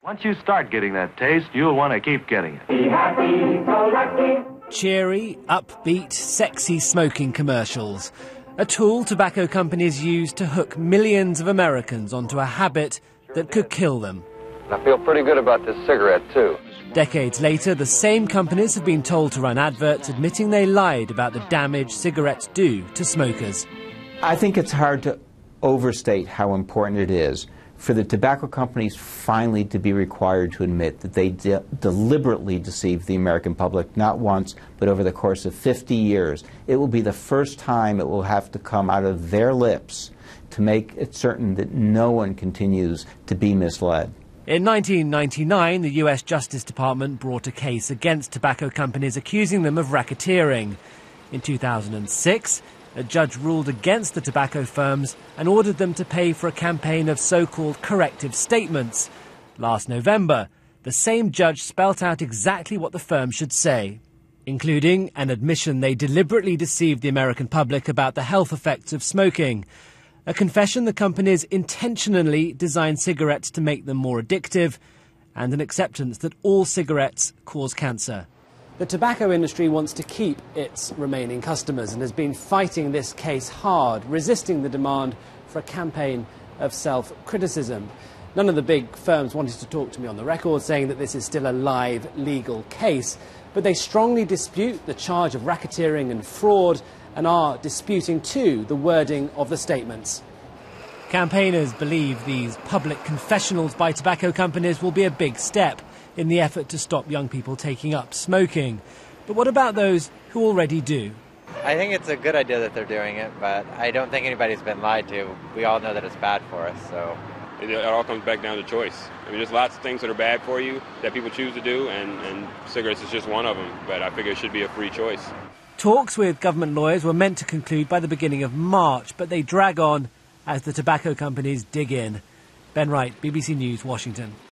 Once you start getting that taste, you'll want to keep getting it. Be happy, go lucky. Cheery, upbeat, sexy smoking commercials. A tool tobacco companies use to hook millions of Americans onto a habit that could kill them. I feel pretty good about this cigarette, too. Decades later, the same companies have been told to run adverts admitting they lied about the damage cigarettes do to smokers. I think it's hard to overstate how important it is for the tobacco companies finally to be required to admit that they deliberately deceived the American public, not once, but over the course of 50 years. It will be the first time it will have to come out of their lips to make it certain that no one continues to be misled. In 1999, the US Justice Department brought a case against tobacco companies accusing them of racketeering. In 2006, a judge ruled against the tobacco firms and ordered them to pay for a campaign of so-called corrective statements. Last November, the same judge spelt out exactly what the firm should say, including an admission they deliberately deceived the American public about the health effects of smoking, a confession the companies intentionally designed cigarettes to make them more addictive, and an acceptance that all cigarettes cause cancer. The tobacco industry wants to keep its remaining customers and has been fighting this case hard, resisting the demand for a campaign of self-criticism. None of the big firms wanted to talk to me on the record, saying that this is still a live legal case, but they strongly dispute the charge of racketeering and fraud and are disputing too the wording of the statements. Campaigners believe these public confessionals by tobacco companies will be a big step in the effort to stop young people taking up smoking. But what about those who already do? I think it's a good idea that they're doing it, but I don't think anybody's been lied to. We all know that it's bad for us, so. It all comes back down to choice. I mean, there's lots of things that are bad for you that people choose to do, and cigarettes is just one of them, but I figure it should be a free choice. Talks with government lawyers were meant to conclude by the beginning of March, but they drag on as the tobacco companies dig in. Ben Wright, BBC News, Washington.